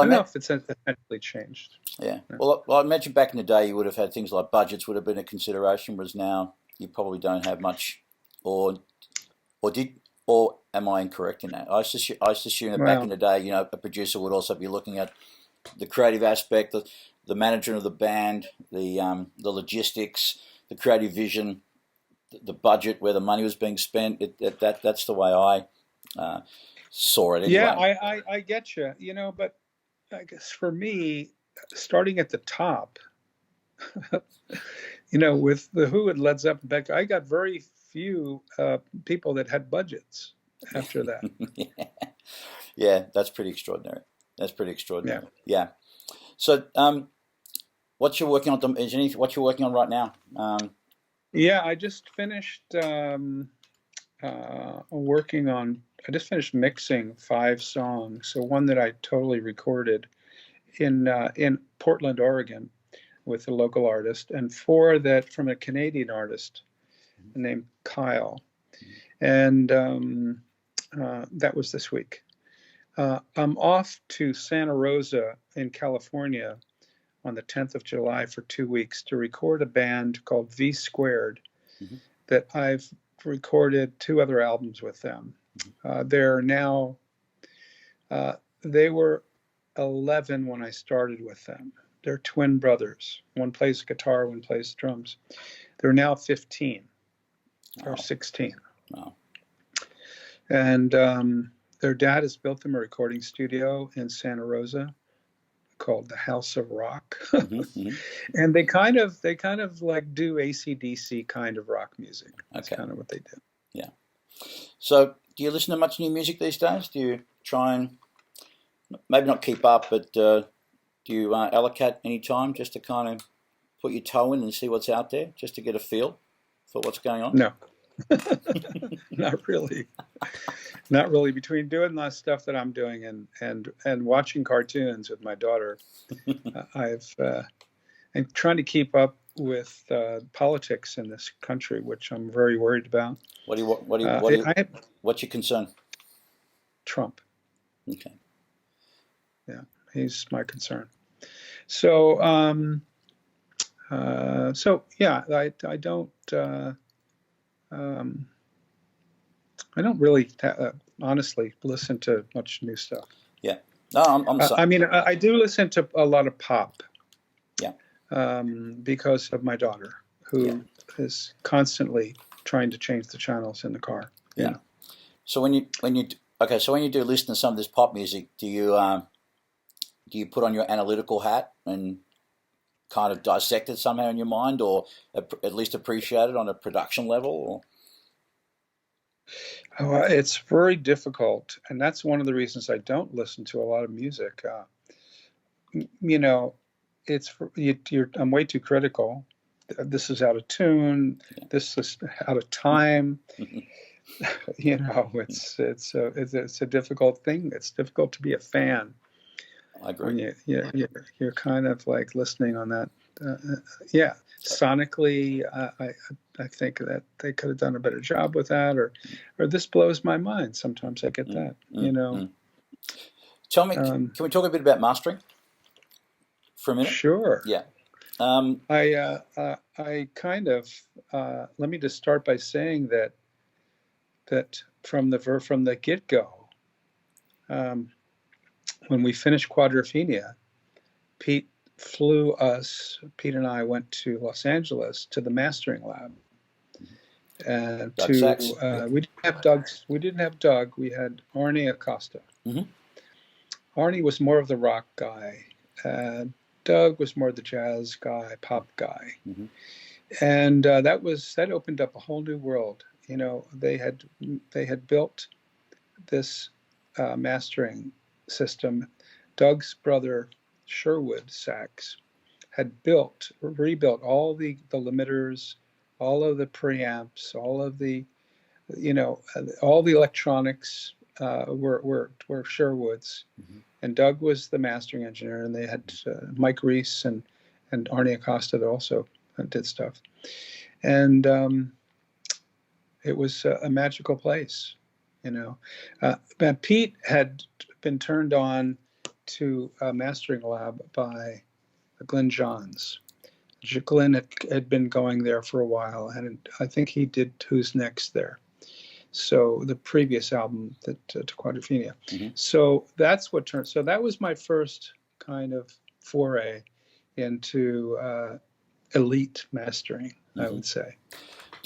know if it's essentially changed. Yeah. Well, I imagine back in the day you would have had things like budgets would have been a consideration, whereas now you probably don't have much. Or am I incorrect in that? I just assume that back in the day, a producer would also be looking at the creative aspect, the management of the band, the logistics, the creative vision, the budget, where the money was being spent. That's the way I saw it. Anyway. Yeah, I get you. But I guess for me, starting at the top, with the Who and Led Zeppelin, I got very few people that had budgets after that. Yeah, that's pretty extraordinary. Yeah. So, what you're working on? Is anything what you're working on right now? I just finished working on. I just finished mixing 5 songs. So one that I totally recorded in Portland, Oregon, with a local artist, and 4 that from a Canadian artist named Kyle, and that was this week. I'm off to Santa Rosa in California on the 10th of July for 2 weeks to record a band called V Squared, that I've recorded 2 other albums with them. They're now, they were 11 when I started with them. They're twin brothers. One plays guitar, one plays drums. They're now 15 or 16. Wow. And their dad has built them a recording studio in Santa Rosa called the House of Rock. And they kind of like do AC/DC kind of rock music. That's kind of what they do. Yeah. So do you listen to much new music these days? Do you try and maybe not keep up, but do you allocate any time just to kind of put your toe in and see what's out there, just to get a feel for what's going on? No. Not really. Not really. Between doing the stuff that I'm doing and watching cartoons with my daughter, I'm trying to keep up with politics in this country, which I'm very worried about. What's your concern? Trump. Okay. Yeah, he's my concern. So, yeah, I don't really, honestly, listen to much new stuff. Yeah. No, I'm sorry. I mean, I do listen to a lot of pop. Yeah. Because of my daughter, who is constantly trying to change the channels in the car. Yeah. So when you do listen to some of this pop music, do you put on your analytical hat and kind of dissect it somehow in your mind, or at least appreciate it on a production level? Or? It's very difficult, and that's one of the reasons I don't listen to a lot of music. I'm way too critical. This is out of tune. Yeah. This is out of time. It's a difficult thing. It's difficult to be a fan. I agree. When you're kind of like listening on that. Sonically, I think that they could have done a better job with that, or this blows my mind. Sometimes I get that. Tell me, can we talk a bit about mastering for a minute? Sure. Yeah. I kind of let me just start by saying that from the get-go, when we finished Quadrophenia, Pete and I went to Los Angeles to the mastering lab, and we didn't have Doug. We had Arnie Acosta. Mm-hmm. Arnie was more of the rock guy. Doug was more the jazz guy, pop guy. Mm-hmm. And that opened up a whole new world. They had built this mastering system. Doug's brother Sherwood Sachs had rebuilt all the limiters, all of the preamps, all of the all the electronics were Sherwood's. Mm-hmm. And Doug was the mastering engineer, and they had Mike Reese and Arnie Acosta that also did stuff. And it was a magical place, Pete had been turned on to a mastering lab by Glenn Johns. Glenn had been going there for a while, and I think he did Who's Next there. So the previous album to Quadrophenia. Mm-hmm. So that's what turned. So that was my first kind of foray into elite mastering, mm-hmm. I would say.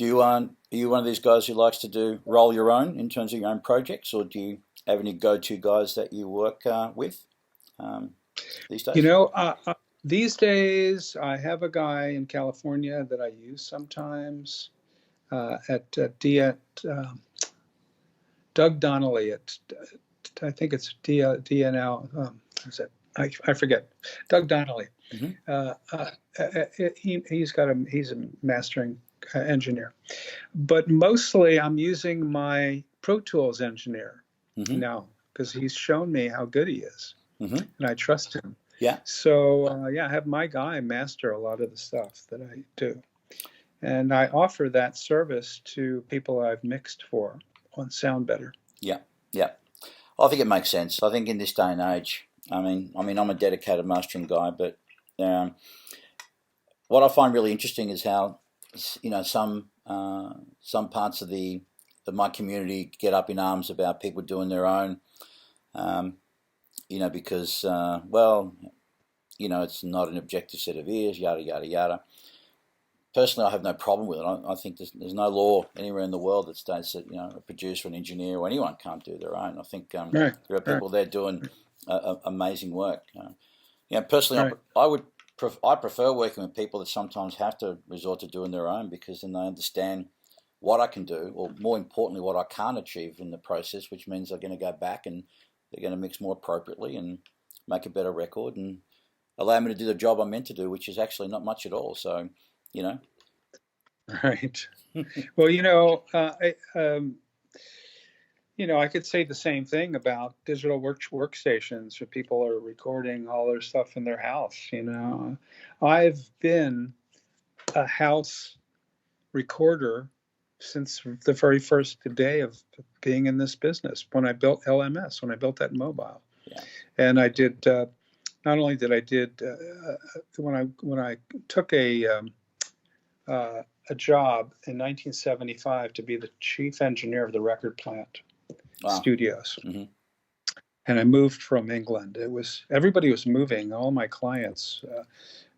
Are you one of these guys who likes to roll your own in terms of your own projects, or do you have any go-to guys that you work with these days? These days I have a guy in California that I use sometimes at Doug Donnelly I think it's DNL. I forget. Doug Donnelly. Mm-hmm. He's a mastering engineer, but mostly I'm using my Pro Tools engineer mm-hmm. now because he's shown me how good he is, mm-hmm. and I trust him. Yeah. So I have my guy master a lot of the stuff that I do, and I offer that service to people I've mixed for on Sound Better. Yeah. I think it makes sense. I think in this day and age, I mean, I'm a dedicated mastering guy, but what I find really interesting is how, some parts of my community get up in arms about people doing their own, because, well, it's not an objective set of ears, yada, yada, yada. Personally, I have no problem with it. I think there's no law anywhere in the world that states that, a producer, an engineer, or anyone can't do their own. I think there are people there doing amazing work. Personally, right. I prefer working with people that sometimes have to resort to doing their own, because then they understand what I can do, or more importantly, what I can't achieve in the process, which means they're going to go back and they're going to mix more appropriately and make a better record and allow me to do the job I'm meant to do, which is actually not much at all. So, Right. Well, I could say the same thing about digital workstations where people are recording all their stuff in their house. I've been a house recorder since the very first day of being in this business, when I built LMS, when I built that mobile. Yeah. And I did, not only did I did, when I took a job in 1975 to be the chief engineer of the record plant studios. Mm-hmm. And I moved from England. Everybody was moving, all my clients.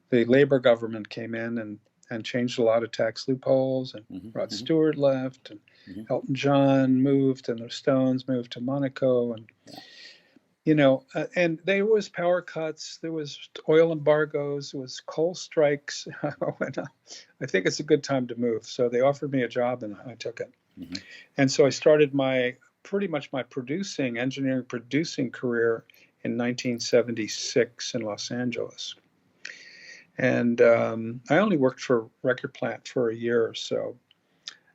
The Labour government came in and changed a lot of tax loopholes, and Rod Stewart left, and Elton John moved, and the Stones moved to Monaco, and and there was power cuts, there was oil embargoes, there was coal strikes. I think it's a good time to move. So they offered me a job, and I took it. Mm-hmm. And so I started pretty much my engineering producing career in 1976 in Los Angeles. And I only worked for Record Plant for a year or so,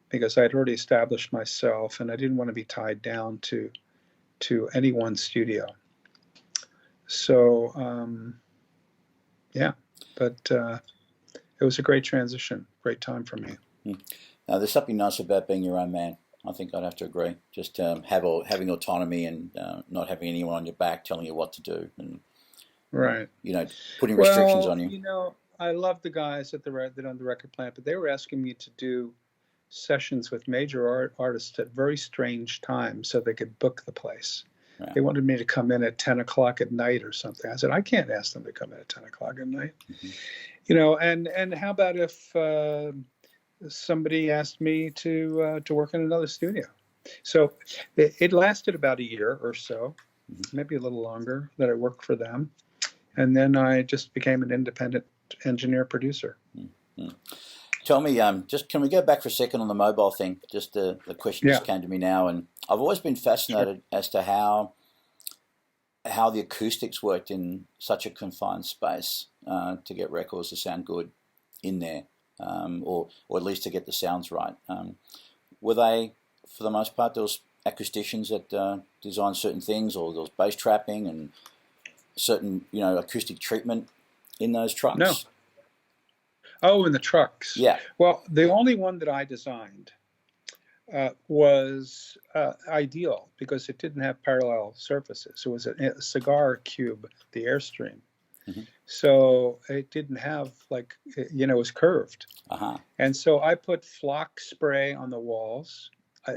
because I had already established myself, and I didn't want to be tied down to any one studio. So, but it was a great transition, great time for me. Now, there's something nice about being your own man. I think I'd have to agree. Just having autonomy and not having anyone on your back telling you what to do, and right, putting restrictions on you. I love the guys that on the Record Plant, but they were asking me to do sessions with major artists at very strange times so they could book the place. Yeah. They wanted me to come in at 10 o'clock at night or something. I said, I can't ask them to come in at 10 o'clock at night. Mm-hmm. And how about if somebody asked me to work in another studio? So it lasted about a year or so, maybe a little longer, that I worked for them. And then I just became an independent engineer producer. Mm-hmm. Tell me, can we go back for a second on the mobile thing? Just the question just came to me now, and I've always been fascinated as to how the acoustics worked in such a confined space to get records to sound good in there, or at least to get the sounds right. Were they, for the most part, those acousticians that designed certain things, or there was bass trapping and certain acoustic treatment in those trucks? No. Oh, in the trucks. Yeah. Well, the only one that I designed was ideal because it didn't have parallel surfaces. It was a cigar cube, the Airstream. Mm-hmm. So it didn't have it was curved. Uh-huh. And so I put flock spray on the walls,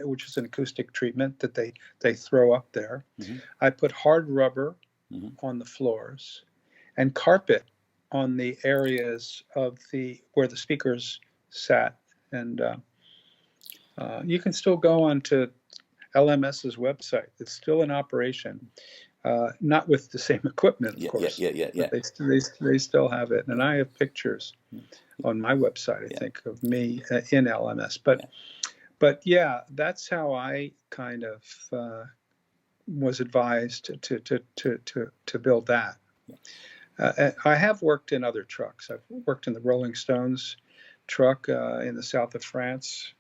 which is an acoustic treatment that they throw up there. Mm-hmm. I put hard rubber on the floors and carpet on the areas of where the speakers sat. And you can still go onto LMS's website. It's still in operation, not with the same equipment, of course. Yeah. But they still have it. And I have pictures on my website, I think, of me in LMS. But yeah, that's how I kind of was advised to build that. I have worked in other trucks. I've worked in the Rolling Stones truck in the south of France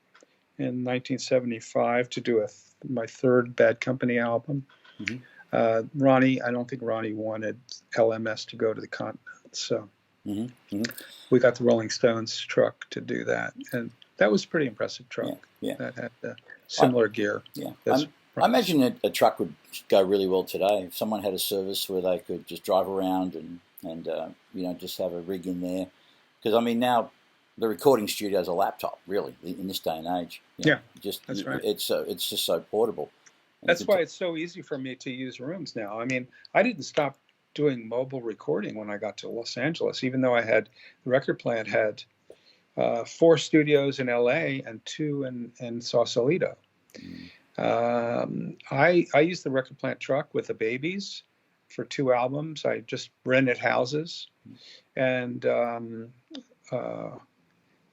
in 1975 to do my third Bad Company album. Mm-hmm. Ronnie, I don't think Ronnie wanted LMS to go to the continent, so we got the Rolling Stones truck to do that, and that was a pretty impressive truck. Yeah. That had similar gear. Yeah. I imagine a truck would go really well today if someone had a service where they could just drive around and just have a rig in there. Because now the recording studio is a laptop, really, in this day and age. That's right. It's just so portable. That's why it's so easy for me to use rooms now. I mean, I didn't stop doing mobile recording when I got to Los Angeles, even though the record plant had 4 studios in LA and 2 in Sausalito. I used the record plant truck with the Babies for 2 albums. I just rented houses, and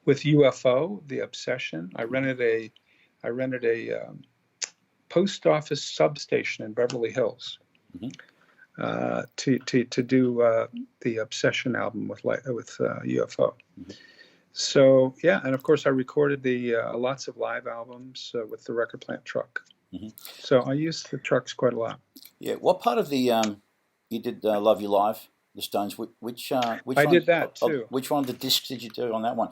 with UFO, the Obsession, I rented a post office substation in Beverly Hills to do the Obsession album with UFO. So yeah, and of course I recorded the lots of live albums with the record plant truck. So I used the trucks quite a lot. Yeah. What part of the you did Love You Live, the Stones? Which I one, did that too. Which one of the discs did you do on that one?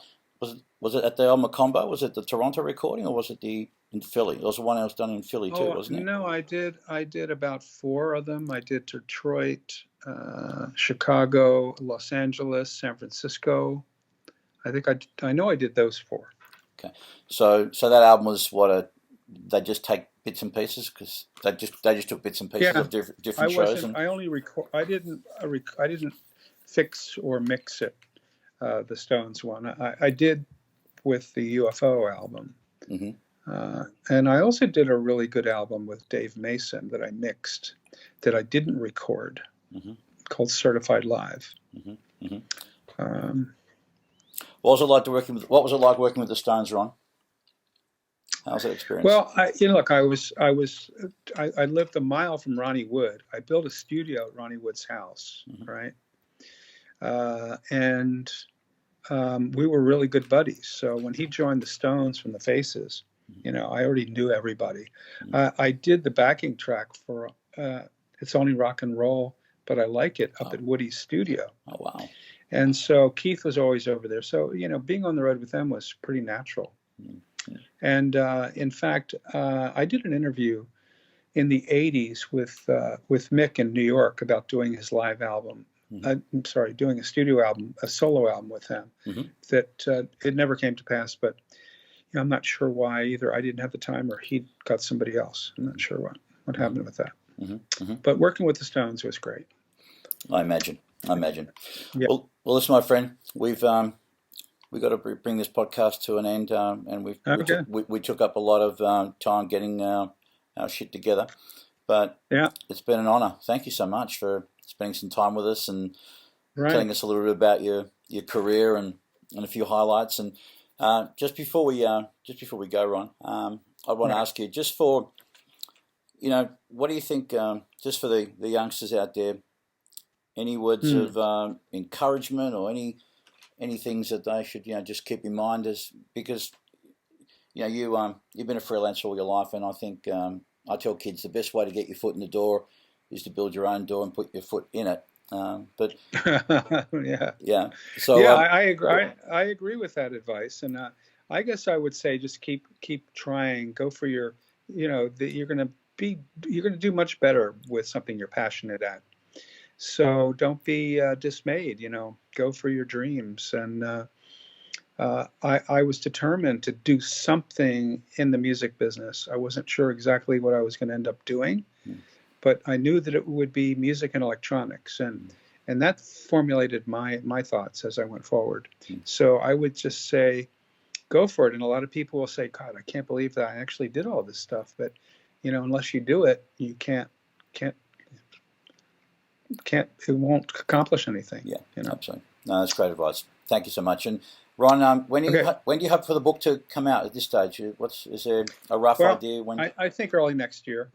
Was it at the Alma Combo? Was it the Toronto recording, or was it in Philly? There was one else done in Philly too, wasn't it? No, I did about 4 of them. I did Detroit, Chicago, Los Angeles, San Francisco. I think I know I did those 4. Okay, so that album was they just take bits and pieces, because they just took bits and pieces of different shows. I didn't fix or mix it. The Stones one I did with the UFO album, and I also did a really good album with Dave Mason that I mixed, that I didn't record, called Certified Live. What was it like working with the Stones, Ron? How was that experience? Well, look, I lived a mile from Ronnie Wood. I built a studio at Ronnie Wood's house, right? And we were really good buddies. So when he joined the Stones from the Faces, I already knew everybody. I did the backing track for It's Only Rock and Roll, But I Like It up at Woody's studio. Oh, wow. And so Keith was always over there. So, being on the road with them was pretty natural. And in fact, I did an interview in the 80s with Mick in New York about doing his live album. Doing a studio album, a solo album with him. That it never came to pass, but I'm not sure why either. I didn't have the time, or he got somebody else. I'm not sure what happened with that. But working with the Stones was great. I imagine. Yeah. Well, listen, my friend, we've got to bring this podcast to an end, and we took up a lot of time getting our shit together. But it's been an honor. Thank you so much for spending some time with us and telling us a little bit about your career and a few highlights. And just before we go, Ron, I want to ask you, just for what do you think? Just for the youngsters out there, any words of encouragement, or any things that they should just keep in mind, because you've been a freelancer all your life, and I think I tell kids the best way to get your foot in the door is to build your own door and put your foot in it. But So I agree. I agree with that advice, and I guess I would say just keep trying. Go for your, you're going to do much better with something you're passionate at. So don't be dismayed. Go for your dreams. And I was determined to do something in the music business. I wasn't sure exactly what I was going to end up doing, but I knew that it would be music and electronics, and that formulated my thoughts as I went forward. So I would just say, go for it. And a lot of people will say, God, I can't believe that I actually did all this stuff. But unless you do it, you can't. It won't accomplish anything. Yeah, absolutely. No, that's great advice. Thank you so much. And Ron, when do you hope for the book to come out at this stage? Is there a rough idea when? I think early next year.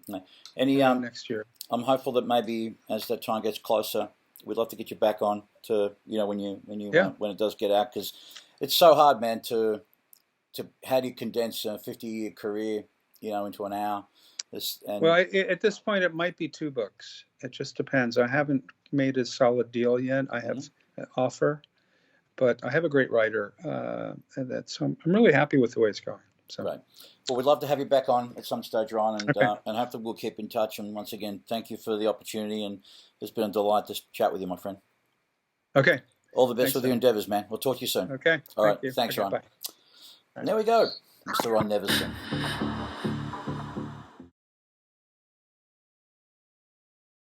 Next year. I'm hopeful that maybe as that time gets closer, we'd love to get you back on to when it does get out, because it's so hard, man. To how do you condense a 50-year career into an hour? At this point, it might be 2 books. It just depends. I haven't made a solid deal yet. I have an offer, but I have a great writer, and so I'm really happy with the way it's going. So. Right. Well, we'd love to have you back on at some stage, Ron, and hopefully we'll keep in touch. And once again, thank you for the opportunity, and it's been a delight to chat with you, my friend. Okay. All the best with your endeavors, man. We'll talk to you soon. Okay. All right. Thanks, Ron. Bye. And there we go, Mr. Ron Nevison.